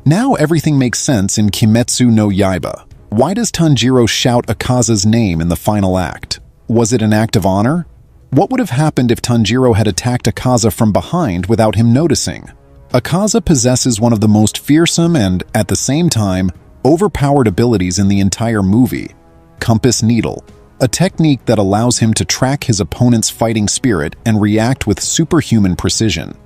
Now everything makes sense in Kimetsu no Yaiba. Why does Tanjiro shout Akaza's name in the final act? Was it an act of honor? What would have happened if Tanjiro had attacked Akaza from behind without him noticing? Akaza possesses one of the most fearsome and, at the same time, overpowered abilities in the entire movie, Compass Needle, a technique that allows him to track his opponent's fighting spirit and react with superhuman precision.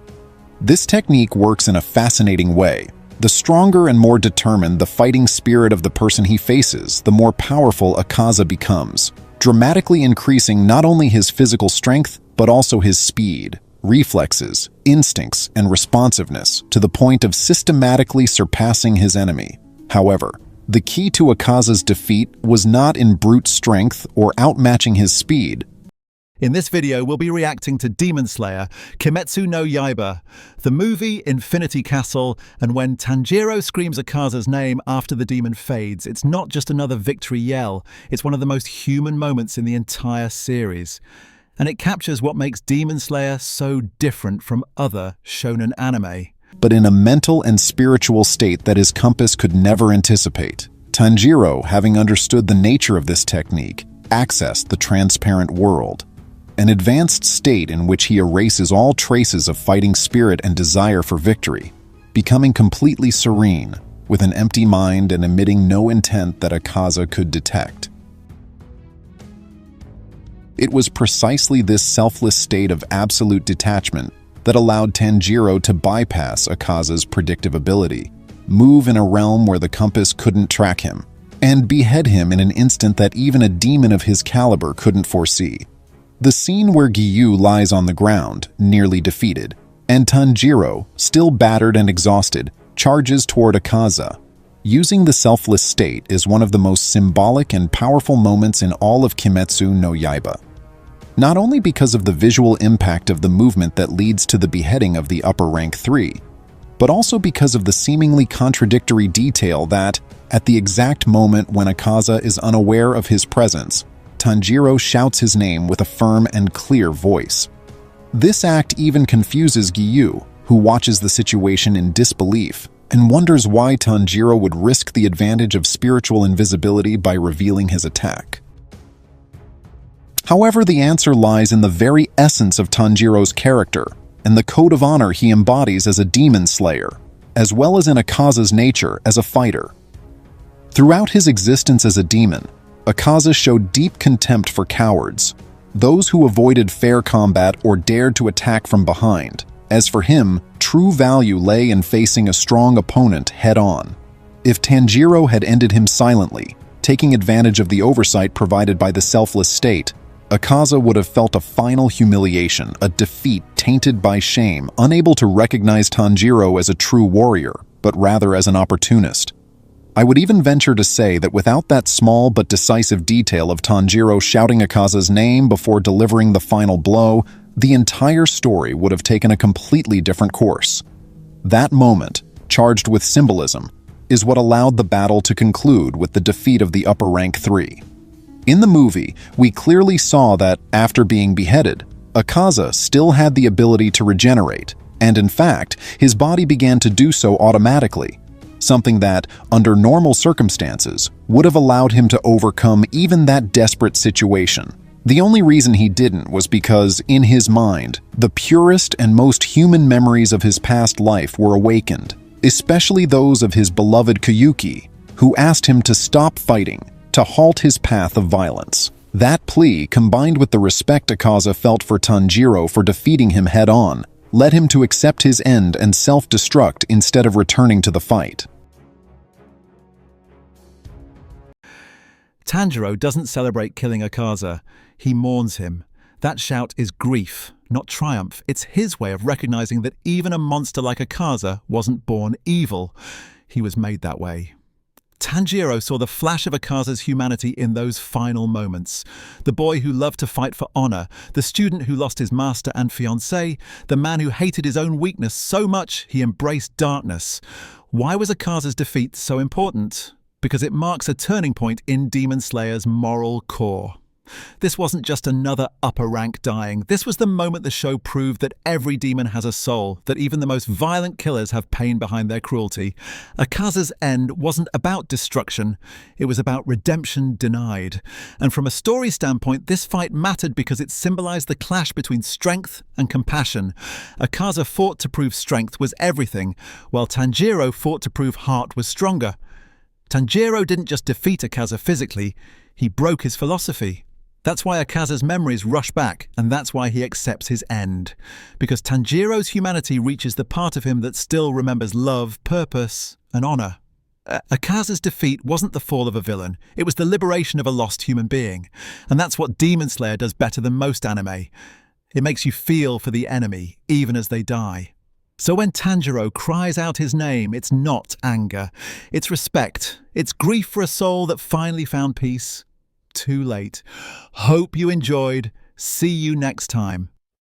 This technique works in a fascinating way. The stronger and more determined the fighting spirit of the person he faces, the more powerful Akaza becomes, dramatically increasing not only his physical strength, but also his speed, reflexes, instincts, and responsiveness, to the point of systematically surpassing his enemy. However, the key to Akaza's defeat was not in brute strength or outmatching his speed. In this video, we'll be reacting to Demon Slayer, Kimetsu no Yaiba, the movie Infinity Castle, and when Tanjiro screams Akaza's name after the demon fades, it's not just another victory yell, it's one of the most human moments in the entire series. And it captures what makes Demon Slayer so different from other shonen anime. But in a mental and spiritual state that his compass could never anticipate. Tanjiro, having understood the nature of this technique, accessed the transparent world, an advanced state in which he erases all traces of fighting spirit and desire for victory, becoming completely serene, with an empty mind and emitting no intent that Akaza could detect. It was precisely this selfless state of absolute detachment that allowed Tanjiro to bypass Akaza's predictive ability, move in a realm where the compass couldn't track him, and behead him in an instant that even a demon of his caliber couldn't foresee. The scene where Giyu lies on the ground, nearly defeated, and Tanjiro, still battered and exhausted, charges toward Akaza. Using the selfless state is one of the most symbolic and powerful moments in all of Kimetsu no Yaiba. Not only because of the visual impact of the movement that leads to the beheading of the upper rank 3, but also because of the seemingly contradictory detail that, at the exact moment when Akaza is unaware of his presence, Tanjiro shouts his name with a firm and clear voice. This act even confuses Giyu, who watches the situation in disbelief and wonders why Tanjiro would risk the advantage of spiritual invisibility by revealing his attack. However, the answer lies in the very essence of Tanjiro's character and the code of honor he embodies as a demon slayer, as well as in Akaza's nature as a fighter. Throughout his existence as a demon, Akaza showed deep contempt for cowards, those who avoided fair combat or dared to attack from behind. As for him, true value lay in facing a strong opponent head-on. If Tanjiro had ended him silently, taking advantage of the oversight provided by the selfless state, Akaza would have felt a final humiliation, a defeat tainted by shame, unable to recognize Tanjiro as a true warrior, but rather as an opportunist. I would even venture to say that without that small but decisive detail of Tanjiro shouting Akaza's name before delivering the final blow, the entire story would have taken a completely different course. That moment, charged with symbolism, is what allowed the battle to conclude with the defeat of the upper rank 3. In the movie, we clearly saw that, after being beheaded, Akaza still had the ability to regenerate, and in fact, his body began to do so automatically, something that, under normal circumstances, would have allowed him to overcome even that desperate situation. The only reason he didn't was because, in his mind, the purest and most human memories of his past life were awakened, especially those of his beloved Koyuki, who asked him to stop fighting, to halt his path of violence. That plea, combined with the respect Akaza felt for Tanjiro for defeating him head-on, led him to accept his end and self-destruct instead of returning to the fight. Tanjiro doesn't celebrate killing Akaza, he mourns him. That shout is grief, not triumph. It's his way of recognizing that even a monster like Akaza wasn't born evil. He was made that way. Tanjiro saw the flash of Akaza's humanity in those final moments. The boy who loved to fight for honor, the student who lost his master and fiancé, the man who hated his own weakness so much he embraced darkness. Why was Akaza's defeat so important? Because it marks a turning point in Demon Slayer's moral core. This wasn't just another upper rank dying. This was the moment the show proved that every demon has a soul, that even the most violent killers have pain behind their cruelty. Akaza's end wasn't about destruction, it was about redemption denied. And from a story standpoint, this fight mattered because it symbolized the clash between strength and compassion. Akaza fought to prove strength was everything, while Tanjiro fought to prove heart was stronger. Tanjiro didn't just defeat Akaza physically, he broke his philosophy. That's why Akaza's memories rush back, and that's why he accepts his end. Because Tanjiro's humanity reaches the part of him that still remembers love, purpose, and honor. Akaza's defeat wasn't the fall of a villain, it was the liberation of a lost human being. And that's what Demon Slayer does better than most anime. It makes you feel for the enemy, even as they die. So when Tanjiro cries out his name, it's not anger, it's respect. It's grief for a soul that finally found peace. Too late. Hope you enjoyed. See you next time.